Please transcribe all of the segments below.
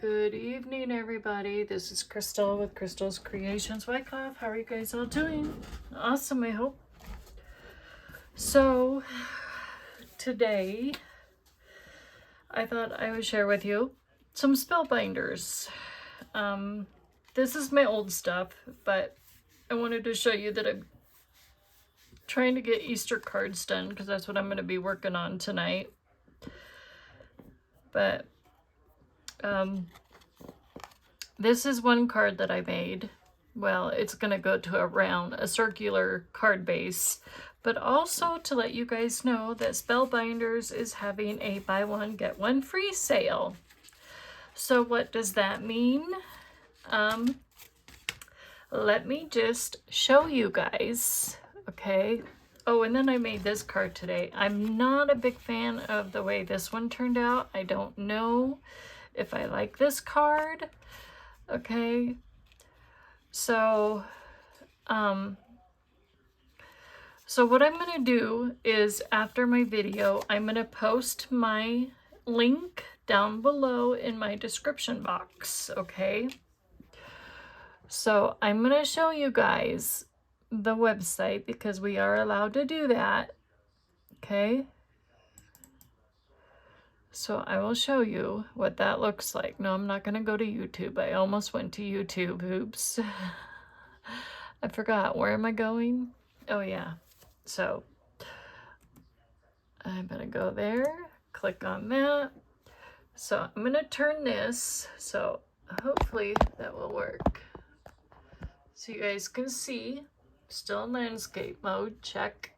Good evening, everybody. This is Crystal with Crystal's Creations Wyckoff. How are you guys all doing? Awesome, I hope. So, today, I thought I would share with you some Spellbinders. This is my old stuff, but I wanted to show you that I'm trying to get Easter cards done because that's what I'm going to be working on tonight. But this is one card that I made. Well, it's going to go to a circular card base, but also to let you guys know that Spellbinders is having a buy one, get one free sale. So what does that mean? Let me just show you guys, okay? Oh, and then I made this card today. I'm not a big fan of the way this one turned out. I don't know if I like this card. Okay, so what I'm going to do is after my video, I'm going to post my link down below in my description box, okay? So I'm going to show you guys the website because we are allowed to do that, okay? So I will show you what that looks like. No, I'm not going to go to YouTube. I almost went to YouTube. Oops. I forgot. Where am I going? Oh, yeah. So I'm going to go there. Click on that. So I'm going to turn this. So hopefully that will work. So you guys can see. Still in landscape mode. Check.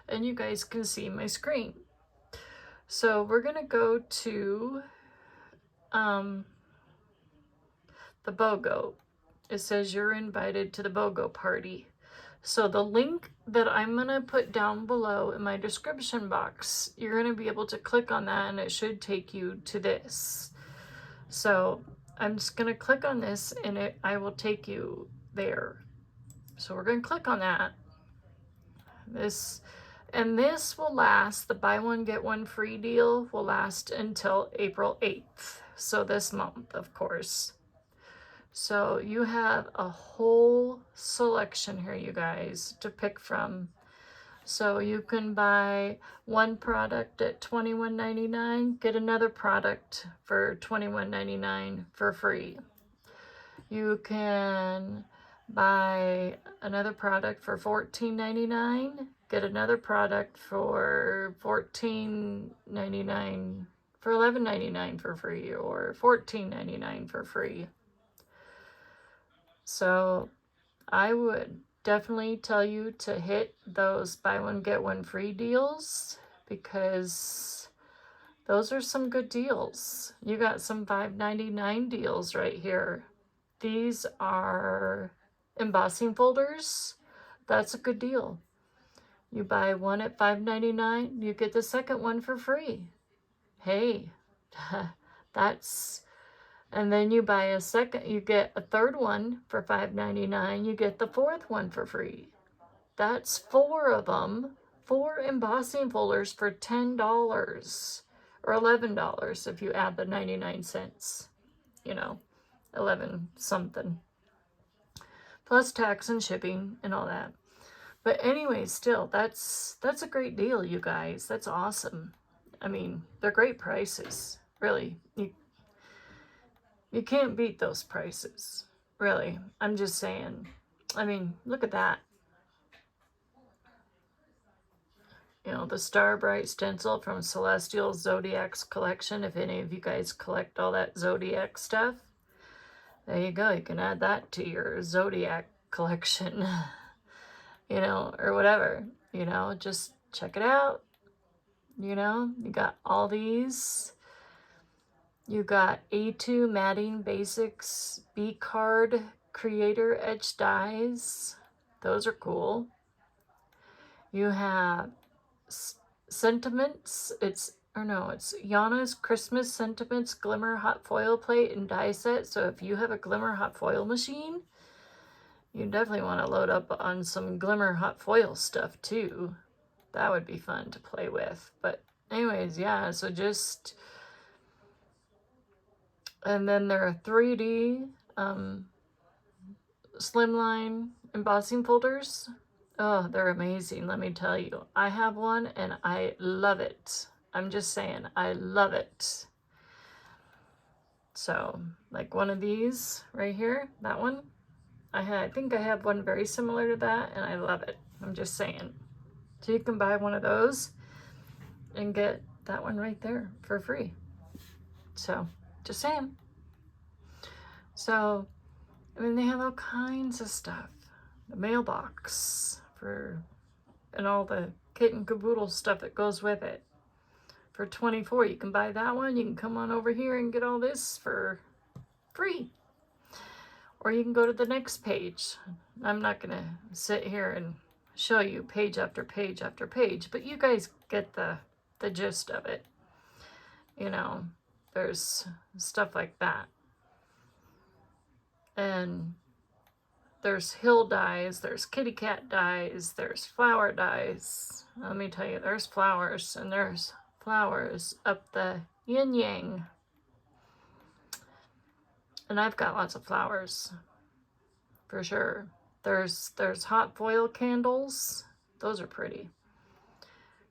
And you guys can see my screen. So we're going to go to the BOGO. It says you're invited to the BOGO party. So the link that I'm going to put down below in my description box, you're going to be able to click on that and it should take you to this. So I'm just going to click on this and I will take you there. So we're going to click on that. This will last, the buy one get one free deal will last until April 8th. So this month, of course. So you have a whole selection here, you guys, to pick from. So you can buy one product at $21.99, get another product for $21.99 for free. You can buy another product for $14.99, get another product for $14.99, for $11.99 for free, or $14.99 for free. So I would definitely tell you to hit those buy one get one free deals because those are some good deals. You got some $5.99 deals right here. These are embossing folders. That's a good deal. You buy one at $5.99, you get the second one for free. Hey, and then you buy you get a third one for $5.99, you get the fourth one for free. That's 4 of them, 4 embossing folders for $10 or $11 if you add the 99 cents, 11 something. Plus tax and shipping and all that. But anyway, still, that's a great deal, you guys. That's awesome. I mean, they're great prices. Really. You can't beat those prices. Really. I'm just saying. I mean, look at that. The Star Bright stencil from Celestial Zodiac's collection. If any of you guys collect all that Zodiac stuff, there you go. You can add that to your Zodiac collection, or whatever, just check it out. You got all these. You got A2 Matting Basics B-Card Creator Etch Dies. Those are cool. You have Sentiments. It's Yana's Christmas Sentiments Glimmer Hot Foil Plate and Die Set. So if you have a Glimmer Hot Foil machine, you definitely want to load up on some Glimmer Hot Foil stuff too. That would be fun to play with. But anyways, yeah, so just And then there are 3D slimline embossing folders. Oh, they're amazing, let me tell you. I have one and I love it. I'm just saying, I love it. So, like one of these right here, that one, I think I have one very similar to that and I love it. I'm just saying. So you can buy one of those and get that one right there for free. So, just saying. So, I mean, they have all kinds of stuff. The mailbox and all the kit and caboodle stuff that goes with it. For $24, you can buy that one. You can come on over here and get all this for free. Or you can go to the next page. I'm not going to sit here and show you page after page after page, but you guys get the gist of it. You know, there's stuff like that. And there's hill dyes, there's kitty cat dyes, there's flower dyes. Let me tell you, there's flowers, and there's flowers up the yin yang. And I've got lots of flowers, for sure. There's hot foil candles. Those are pretty.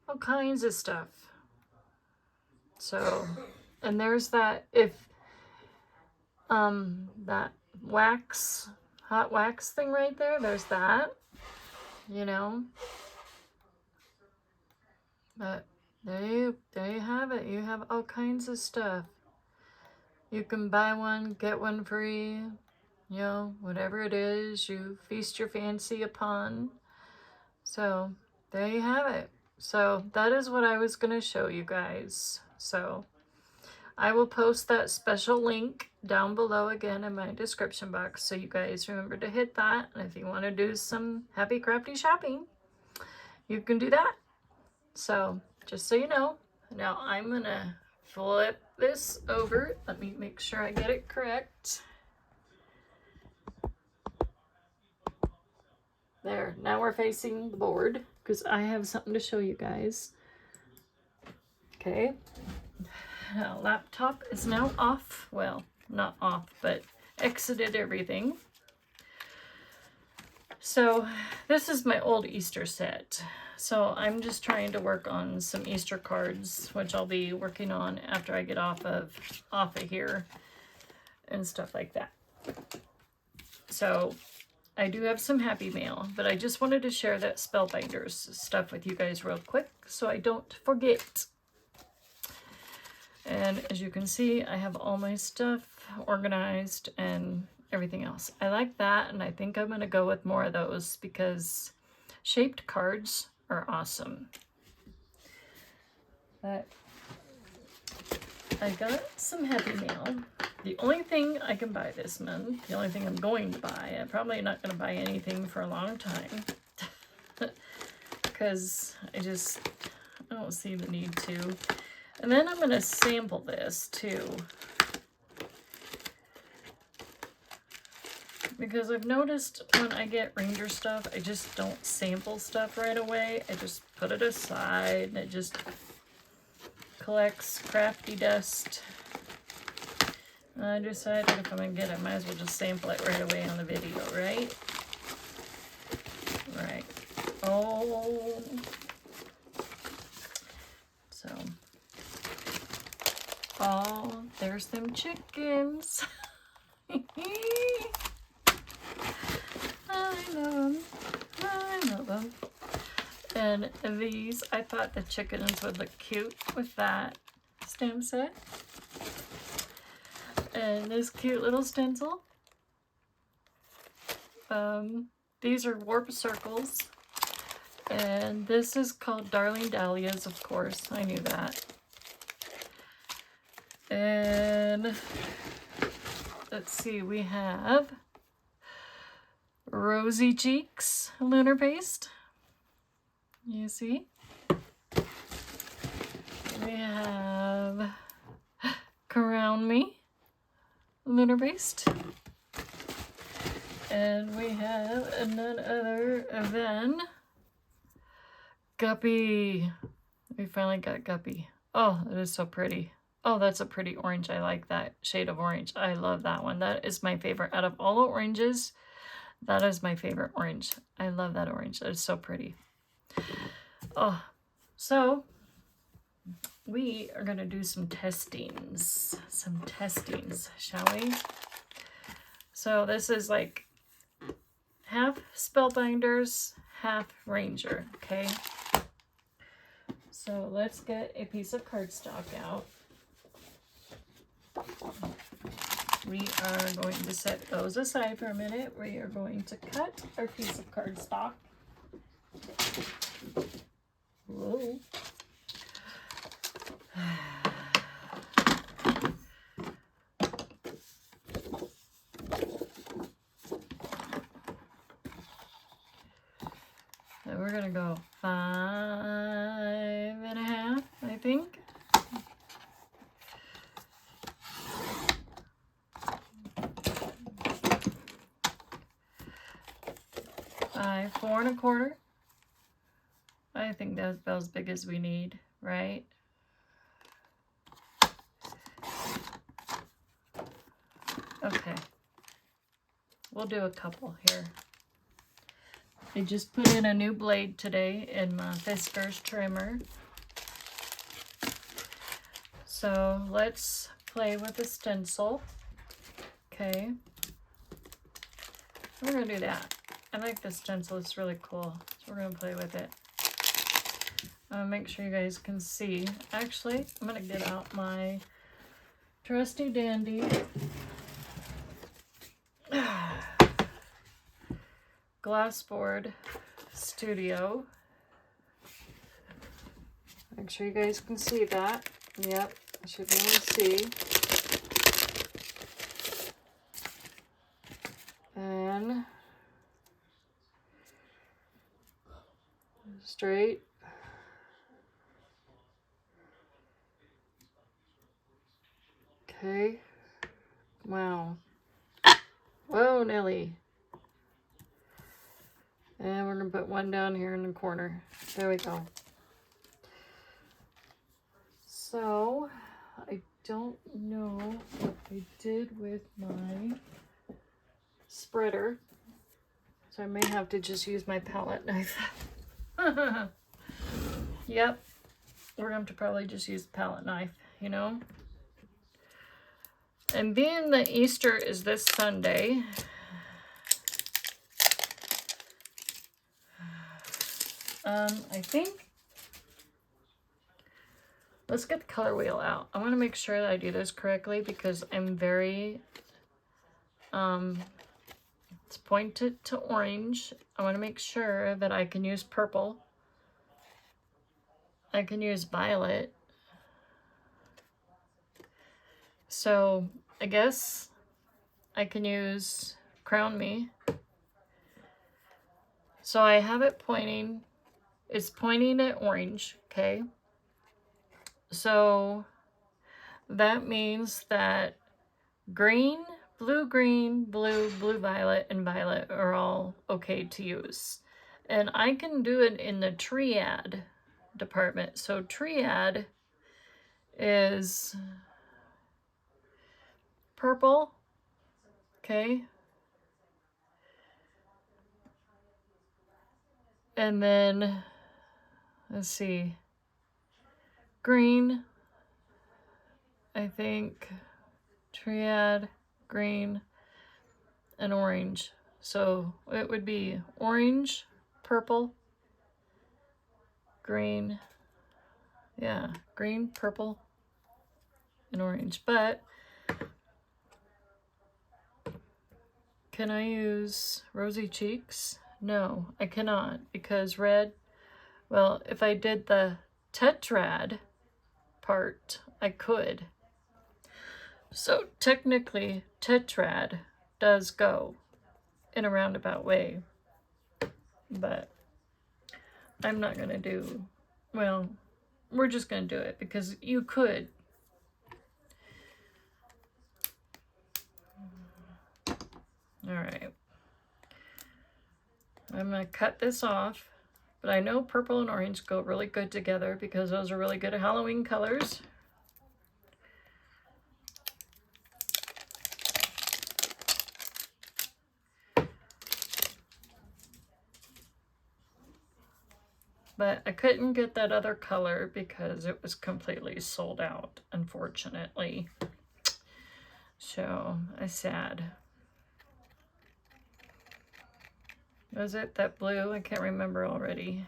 All kinds of stuff. So, and there's that, that hot wax thing right there. There's that, you know. But there you have it. You have all kinds of stuff. You can buy one, get one free, you know, whatever it is you feast your fancy upon. So there you have it. So that is what I was going to show you guys. So I will post that special link down below again in my description box, so you guys remember to hit that. And if you want to do some happy crafty shopping, you can do that. So just so you know, now I'm gonna flip this over. Let me make sure I get it correct. There, now we're facing the board because I have something to show you guys. Okay. Laptop is now off. Well, not off, but exited everything. So this is my old Easter set. So I'm just trying to work on some Easter cards, which I'll be working on after I get off of here and stuff like that. So I do have some happy mail, but I just wanted to share that Spellbinders stuff with you guys real quick so I don't forget. And as you can see, I have all my stuff organized and everything else. I like that, and I think I'm going to go with more of those because shaped cards are awesome. But I got some happy mail. The only thing I can buy this month, the only thing I'm going to buy, I'm probably not going to buy anything for a long time because I don't see the need to. And then I'm going to sample this too, because I've noticed when I get Ranger stuff, I just don't sample stuff right away. I just put it aside and it just collects crafty dust. And I decided if I'm going to get it, I might as well just sample it right away on the video, right? Right. Oh. So. Oh, there's them chickens. I love them. And these, I thought the chickens would look cute with that stamp set. And this cute little stencil. These are warp circles. And this is called Darling Dahlias, of course. I knew that. And let's see, we have Rosy Cheeks lunar paste. You see? We have Crown Me lunar paste. And we have none other than Guppy. We finally got Guppy. Oh, that is so pretty. Oh, that's a pretty orange. I like that shade of orange. I love that one. That is my favorite. Out of all the oranges, that is my favorite orange. I love that orange. It's so pretty. Oh, so we are going to do some testings. Some testings, shall we? So this is like half Spellbinders, half Ranger, okay? So let's get a piece of cardstock out. We are going to set those aside for a minute. We are going to cut our piece of cardstock. Whoa. And we're gonna go 5.5, I think. By 4 1/4. I think that's about as big as we need, right? Okay. We'll do a couple here. I just put in a new blade today in my Fiskars trimmer. So let's play with the stencil. Okay. We're gonna do that. I like the stencil, it's really cool. So we're gonna play with it. Make sure you guys can see. Actually, I'm gonna get out my trusty dandy Glassboard Studio. Make sure you guys can see that. Yep, I should be able to see. And straight. Okay. Wow. Whoa, Nelly. And we're going to put one down here in the corner. There we go. So, I don't know what I did with my spreader. So I may have to just use my palette knife. Yep. We're going to have to probably just use the palette knife, you know? And being that Easter is this Sunday, I think, let's get the color wheel out. I want to make sure that I do this correctly because I'm very, it's pointed to orange. I want to make sure that I can use purple. I can use violet. So I guess I can use Crown Me. So I have it pointing, it's pointing at orange, okay? So that means that green, blue, blue, violet, and violet are all okay to use. And I can do it in the triad department. So triad is purple, okay? And then, let's see, green, I think, triad, green, and orange. So it would be orange, purple, green, yeah, green, purple, and orange. But can I use Rosy Cheeks? No, I cannot, because red, well, if I did the tetrad part, I could. So technically, tetrad does go in a roundabout way, but I'm not going to do, well, we're just going to do it because you could. All right. I'm going to cut this off, but I know purple and orange go really good together because those are really good Halloween colors. But I couldn't get that other color because it was completely sold out, unfortunately. So, I'm sad. Was it that blue? I can't remember already.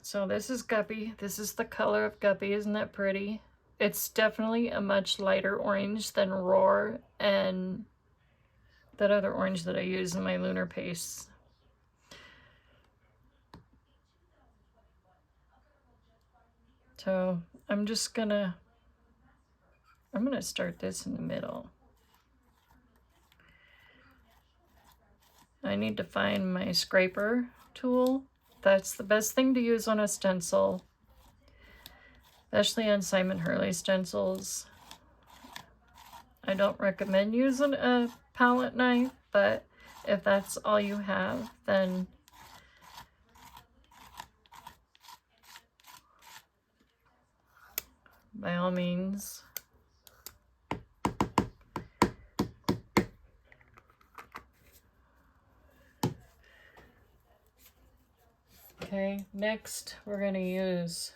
So this is Guppy. This is the color of Guppy. Isn't that pretty? It's definitely a much lighter orange than Roar and that other orange that I use in my lunar paste. So I'm gonna start this in the middle. I need to find my scraper tool. That's the best thing to use on a stencil, especially on Simon Hurley stencils. I don't recommend using a palette knife, but if that's all you have, then by all means. Okay, next we're going to use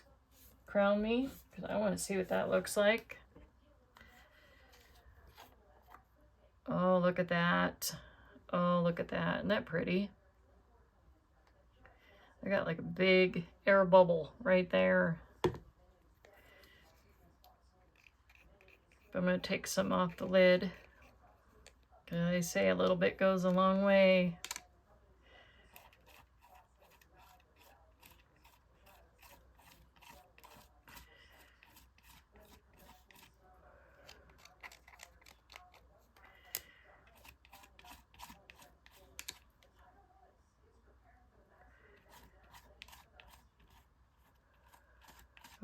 Crown Me, because I want to see what that looks like. Oh, look at that. Oh, look at that. Isn't that pretty? I got like a big air bubble right there. I'm going to take some off the lid. I say a little bit goes a long way.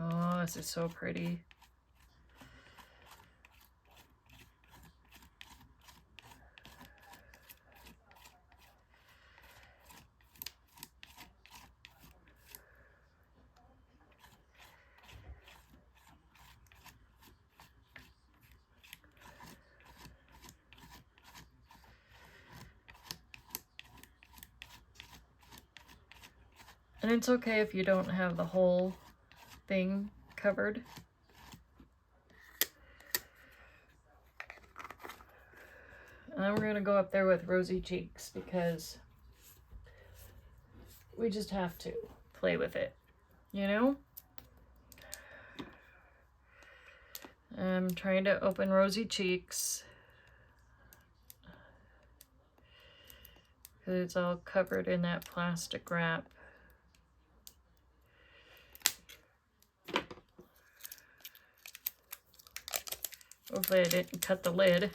Oh, this is so pretty. And it's okay if you don't have the whole thing covered. And then we're going to go up there with Rosy Cheeks because we just have to play with it, you know? I'm trying to open Rosy Cheeks because it's all covered in that plastic wrap. Hopefully I didn't cut the lid.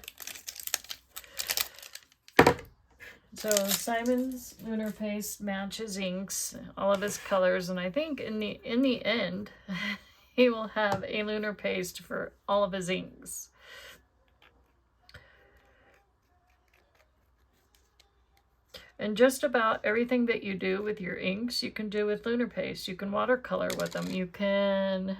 So Simon's lunar paste matches inks, all of his colors, and I think in the end he will have a lunar paste for all of his inks. And just about everything that you do with your inks, you can do with lunar paste. You can watercolor with them. You can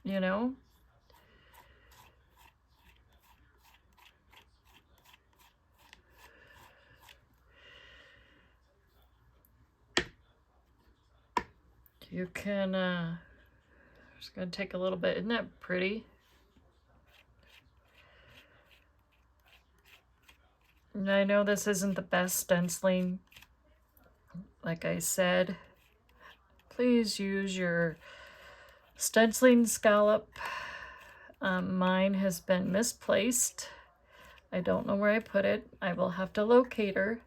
you know, you can, just gonna take a little bit. Isn't that pretty? And I know this isn't the best stenciling. Like I said, please use your stenciling scallop. Mine has been misplaced. I don't know where I put it. I will have to locate her.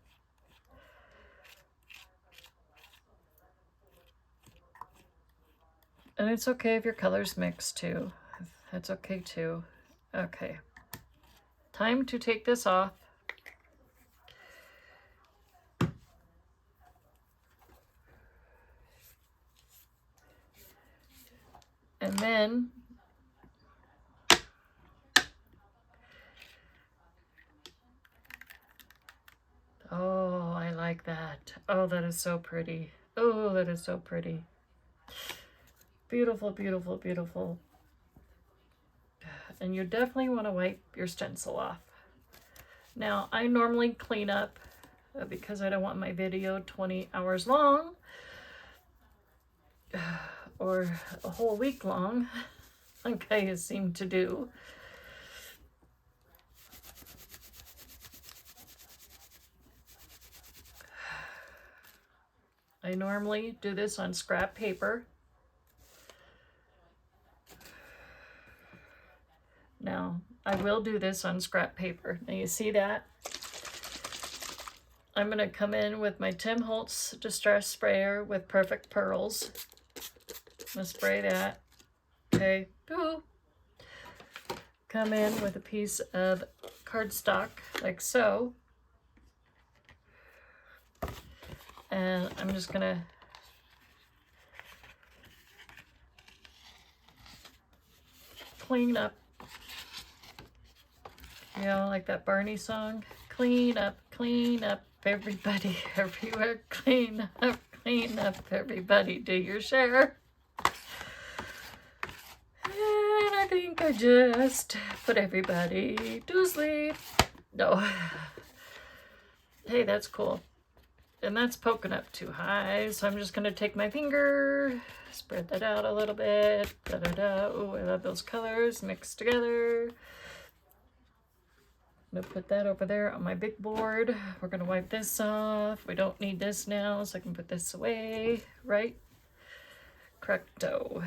And it's okay if your colors mix too. That's okay too. Okay. Time to take this off. And then oh, I like that. Oh, that is so pretty. Oh, that is so pretty. Beautiful, beautiful, beautiful. And you definitely want to wipe your stencil off. Now, I normally clean up because I don't want my video 20 hours long or a whole week long, like I seem to do. I normally do this on scrap paper. Now, I will do this on scrap paper. Now you see that? I'm going to come in with my Tim Holtz Distress Sprayer with Perfect Pearls. I'm going to spray that. Okay. Ooh. Come in with a piece of cardstock like so. And I'm just going to clean up. You know, like that Barney song. Clean up, everybody, everywhere. Clean up, everybody. Do your share. And I think I just put everybody to sleep. No. Hey, that's cool. And that's poking up too high. So I'm just going to take my finger, spread that out a little bit. Da-da-da. Oh, I love those colors mixed together. I'm going to put that over there on my big board. We're going to wipe this off. We don't need this now, so I can put this away, right? Correcto.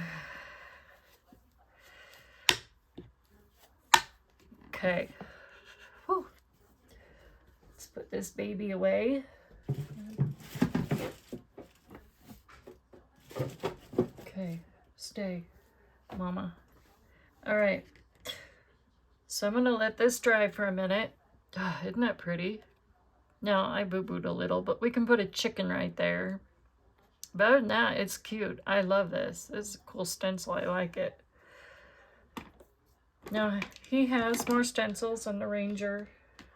Okay. Whew. Let's put this baby away. Okay, stay, mama. All right. So I'm going to let this dry for a minute. Isn't that pretty? Now, I boo-booed a little, but we can put a chicken right there. But other than that, it's cute. I love this. This is a cool stencil. I like it. Now, he has more stencils on the Ranger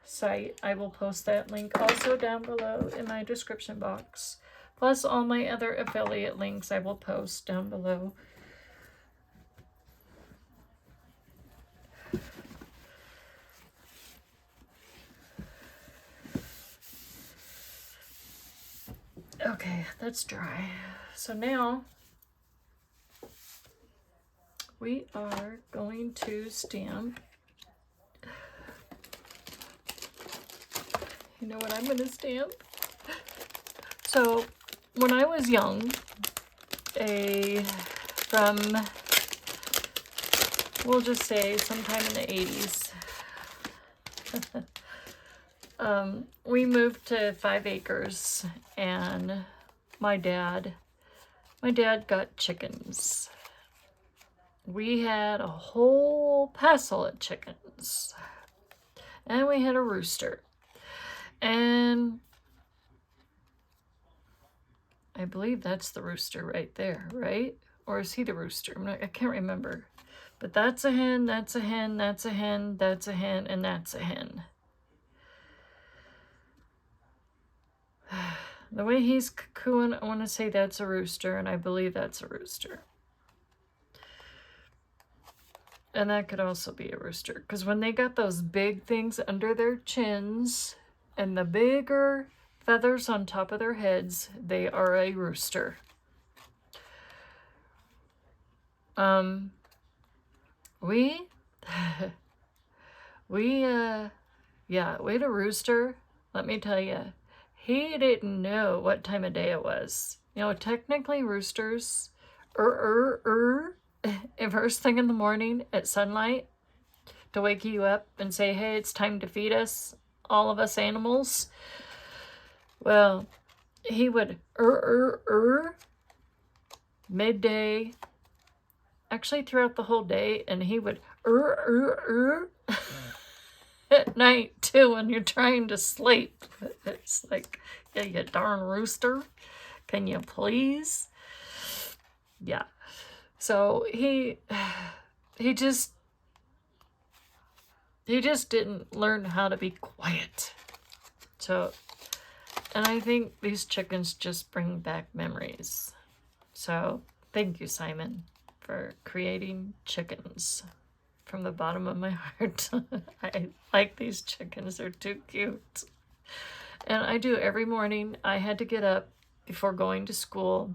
site. I will post that link also down below in my description box. Plus all my other affiliate links I will post down below. Okay, that's dry. So now we are going to stamp. You know what I'm going to stamp? So when I was young, from, we'll just say sometime in the 80s, we moved to 5 acres, and my dad got chickens. We had a whole passel of chickens, and we had a rooster, and I believe that's the rooster right there, right? Or is he the rooster? I can't remember. But that's a hen, that's a hen, that's a hen, that's a hen, and that's a hen. The way he's cooing, I want to say that's a rooster, and I believe that's a rooster. And that could also be a rooster, because when they got those big things under their chins and the bigger feathers on top of their heads, they are a rooster. We had a rooster. Let me tell you, he didn't know what time of day it was. You know, technically roosters, first thing in the morning at sunlight to wake you up and say, hey, it's time to feed us, all of us animals. Well, he would midday, actually throughout the whole day, and he would at night too when you're trying to sleep. It's like, yeah, you darn rooster, can you please? Yeah. So he just didn't learn how to be quiet. So, and I think these chickens just bring back memories. So, thank you, Simon. for creating chickens from the bottom of my heart. I like these chickens. They're too cute. And I do every morning. I had to get up before going to school.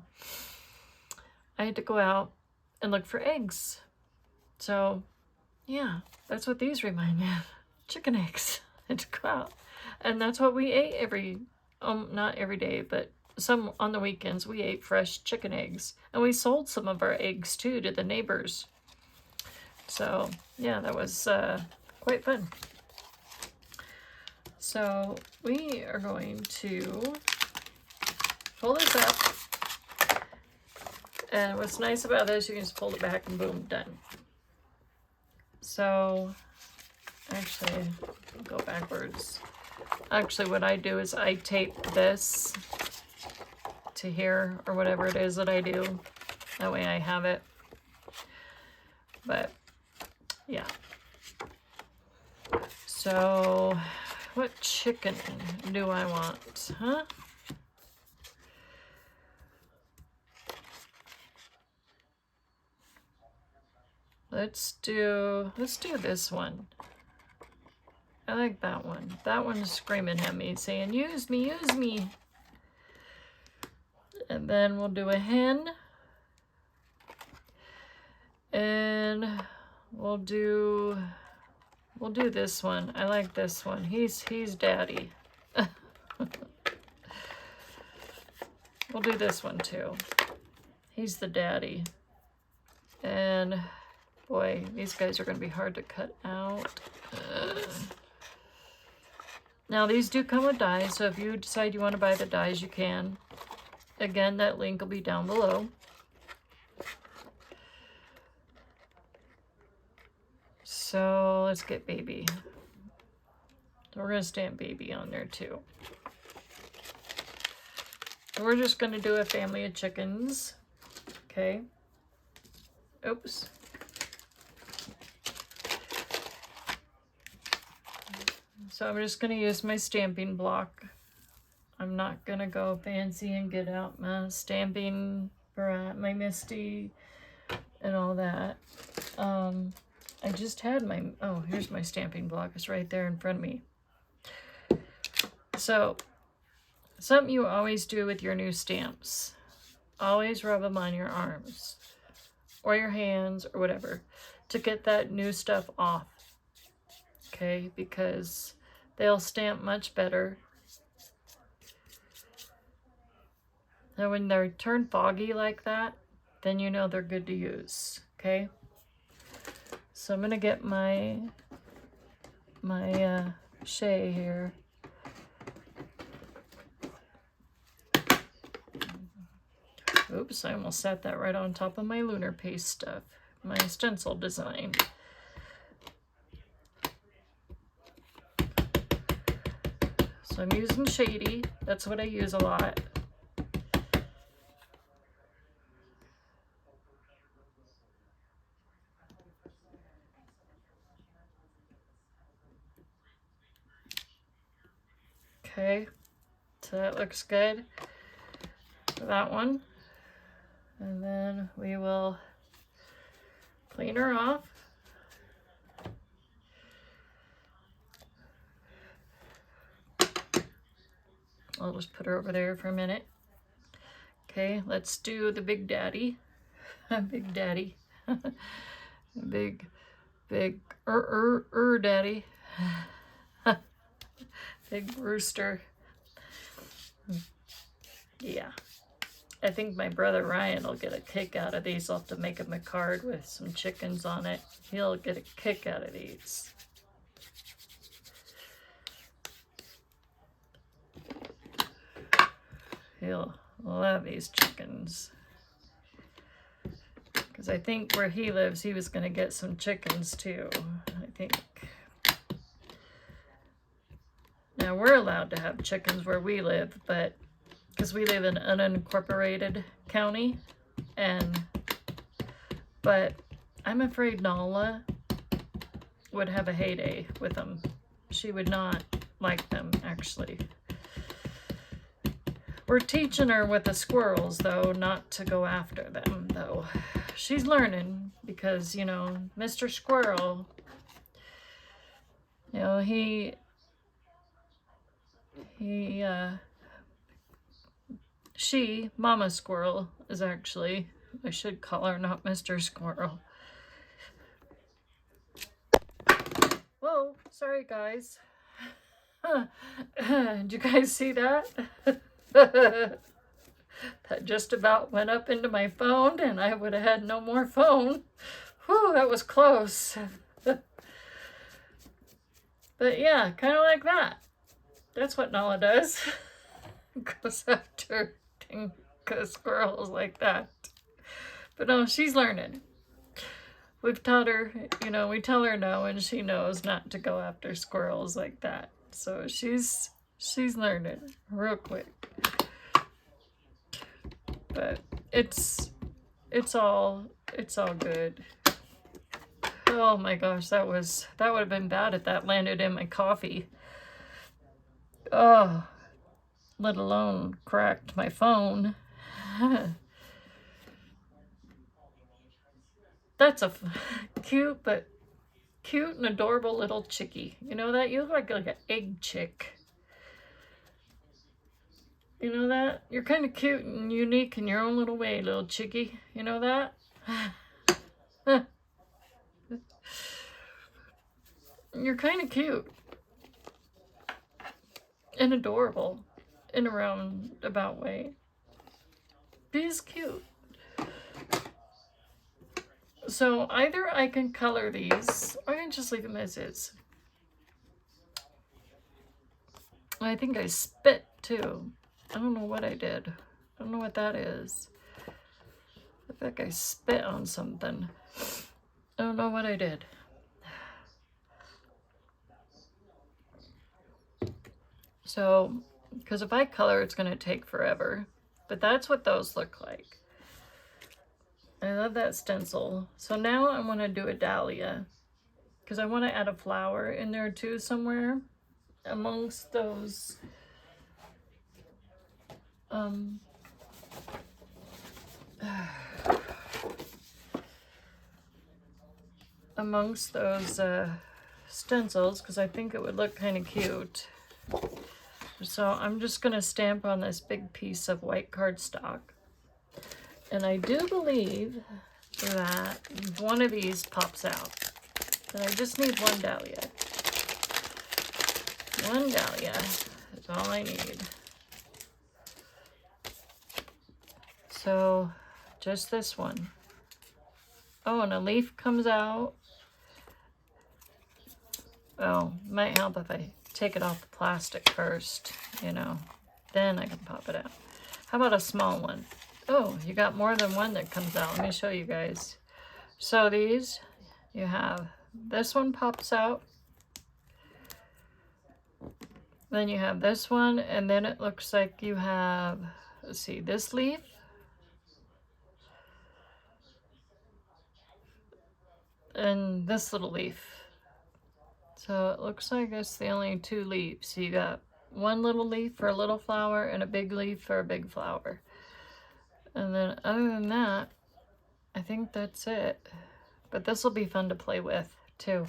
I had to go out and look for eggs. So, yeah, that's what these remind me of. Chicken eggs. I had to go out. And that's what we ate not every day, but some on the weekends, we ate fresh chicken eggs. And we sold some of our eggs, too, to the neighbors. So, yeah, that was quite fun. So, we are going to pull this up. And what's nice about this, you can just pull it back and boom, done. So, actually, I'll go backwards. Actually, what I do is I tape this to here or whatever it is that I do. That way I have it. But, yeah. So, what chicken do I want, huh? Let's do this one. I like that one. That one's screaming at me, saying, use me, use me. And then we'll do a hen. And we'll do this one. I like this one. He's daddy. We'll do this one too. He's the daddy. And boy, these guys are going to be hard to cut out. Now these do come with dies, so if you decide you want to buy the dies, you can. Again, that link will be down below. So let's get baby. So we're going to stamp baby on there too. We're just going to do a family of chickens. Okay. Oops. So I'm just going to use my stamping block. I'm not going to go fancy and get out my stamping, my Misty, and all that. I just had my, oh, here's my stamping block. It's right there in front of me. So, something you always do with your new stamps. Always rub them on your arms or your hands or whatever to get that new stuff off. Okay, because they'll stamp much better. And when they're turned foggy like that, then you know they're good to use. Okay. So I'm going to get my Shay here. Oops, I almost set that right on top of my lunar paste stuff, my stencil design. So I'm using Shady. That's what I use a lot. Okay, so that looks good for that one. And then we will clean her off. I'll just put her over there for a minute. Okay, let's do the big daddy. Big daddy. big daddy. Big rooster. Yeah. I think my brother Ryan will get a kick out of these. I'll have to make him a card with some chickens on it. He'll get a kick out of these. He'll love these chickens. Because I think where he lives, he was going to get some chickens too. I think. Now, we're allowed to have chickens where we live, but because we live in an unincorporated county, but I'm afraid Nala would have a heyday with them. She would not like them, actually. We're teaching her with the squirrels, though, not to go after them. though. She's learning because, you know, Mr. Squirrel, you know, Mama Squirrel is actually, I should call her, not Mr. Squirrel. Whoa, sorry guys. Did you guys see that? That just about went up into my phone and I would have had no more phone. Whew, that was close. But yeah, kind of like that. That's what Nala does. Goes after squirrels like that. But no, she's learning. We've taught her, you know, we tell her no and she knows not to go after squirrels like that. So she's learning real quick. But it's all good. Oh my gosh, that would have been bad if that landed in my coffee. Oh, let alone cracked my phone. That's a cute and adorable little chickie. You know that? You look like an egg chick. You know that? You're kind of cute and unique in your own little way, little chickie. You know that? You're kind of cute. And adorable. In a roundabout way. She's cute. So either I can color these, or I can just leave them as is. I think I spit too. I don't know what I did. I don't know what that is. I think I spit on something. I don't know what I did. So, because if I color, it's going to take forever. But that's what those look like. I love that stencil. So now I want to do a dahlia. Because I want to add a flower in there too somewhere. Amongst those stencils, because I think it would look kind of cute. So I'm just going to stamp on this big piece of white cardstock. And I do believe that one of these pops out. And I just need one dahlia. One dahlia is all I need. So just this one. Oh, and a leaf comes out. Well, might help if I take it off the plastic first, you know. Then I can pop it out. How about a small one? Oh, you got more than one that comes out. Let me show you guys. So these, you have, this one pops out. Then you have this one, and then it looks like you have, let's see, this leaf. And this little leaf. So it looks like it's the only two leaves. So you got one little leaf for a little flower and a big leaf for a big flower. And then other than that, I think that's it. But this will be fun to play with too.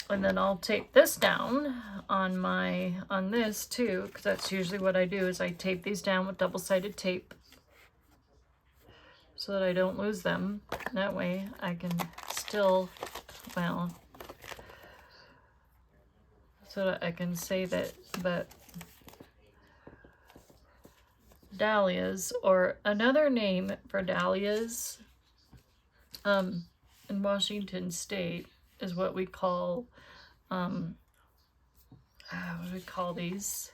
And then I'll tape this down on this too, because that's usually what I do, is I tape these down with double-sided tape so that I don't lose them. That way I can still, well, so that I can save it. But dahlias, or another name for dahlias in Washington State, is what we call, what do we call these?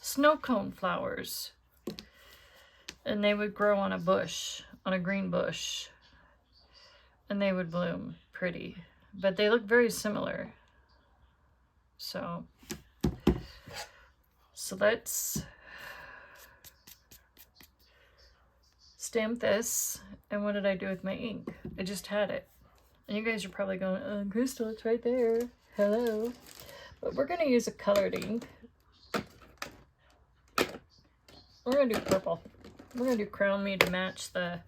Snow cone flowers. And they would grow on a bush, on a green bush. And they would bloom pretty. But they look very similar. So let's stamp this. And what did I do with my ink? I just had it. And you guys are probably going, Crystal, it's right there. Hello. But we're going to use a colored ink. We're going to do purple. We're going to do Crown Me to match the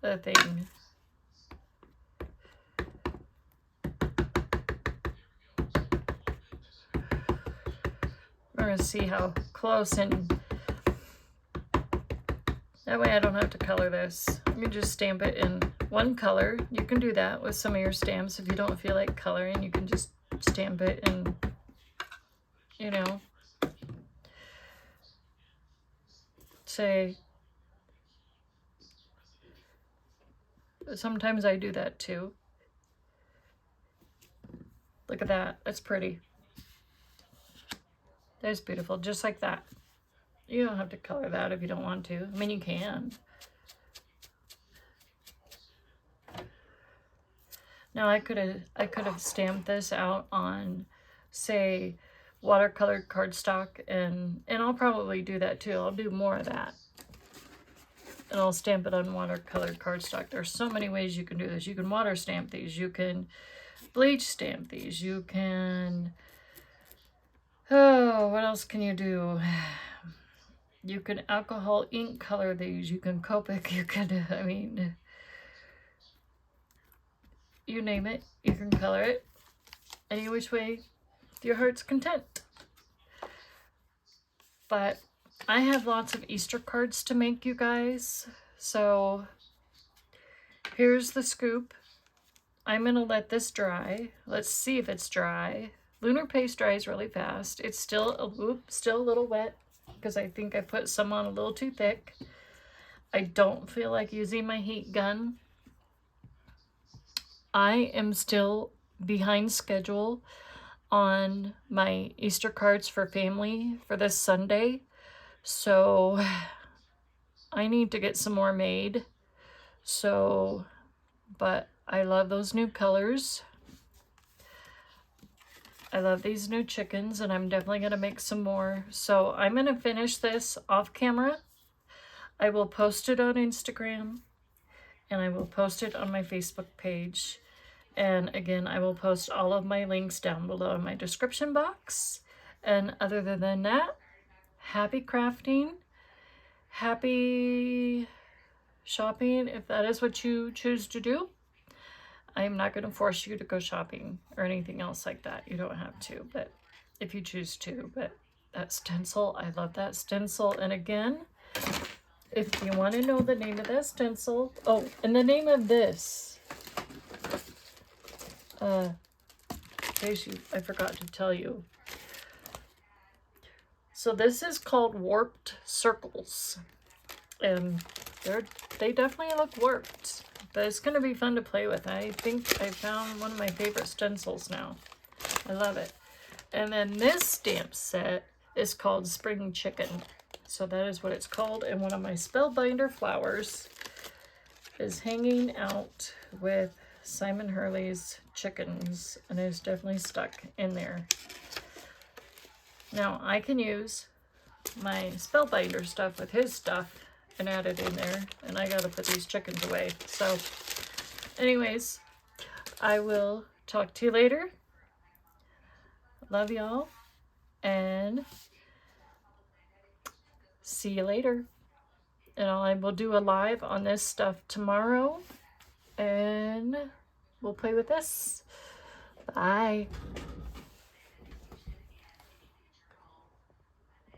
thing. We're going to see how close, and that way I don't have to color this. You can just stamp it in one color. You can do that with some of your stamps. If you don't feel like coloring, you can just stamp it in, you know, say, sometimes I do that too. Look at that, that's pretty. That's beautiful, just like that. You don't have to color that if you don't want to. I mean, you can. Now I could have stamped this out on, say, watercolored cardstock, and I'll probably do that too. I'll do more of that. And I'll stamp it on watercolored cardstock. There's so many ways you can do this. You can water stamp these. You can bleach stamp these. You can, oh, what else can you do? You can alcohol ink color these. You can Copic. You can, I mean, you name it, you can color it any which way your heart's content. But I have lots of Easter cards to make, you guys. So here's the scoop. I'm gonna let this dry. Let's see if it's dry. Lunar paste dries really fast. It's still a little wet because I think I put some on a little too thick. I don't feel like using my heat gun. I am still behind schedule on my Easter cards for family for this Sunday. So I need to get some more made. So, but I love those new colors. I love these new chickens, and I'm definitely going to make some more. So I'm going to finish this off camera. I will post it on Instagram, and I will post it on my Facebook page. And again, I will post all of my links down below in my description box. And other than that, happy crafting, happy shopping, if that is what you choose to do. I am not going to force you to go shopping or anything else like that. You don't have to, but if you choose to. But that stencil, I love that stencil. And again, if you want to know the name of that stencil, oh, and the name of this, in case I forgot to tell you. So this is called Warped Circles, and they definitely look warped, but it's going to be fun to play with. I think I found one of my favorite stencils now. I love it. And then this stamp set is called Spring Chicken. So that is what it's called. And one of my Spellbinder flowers is hanging out with Simon Hurley's chickens, and it's definitely stuck in there. Now I can use my Spellbinder stuff with his stuff and add it in there, and I gotta put these chickens away. So anyways, I will talk to you later. Love y'all, and see you later. And I will do a live on this stuff tomorrow, and we'll play with this. Bye.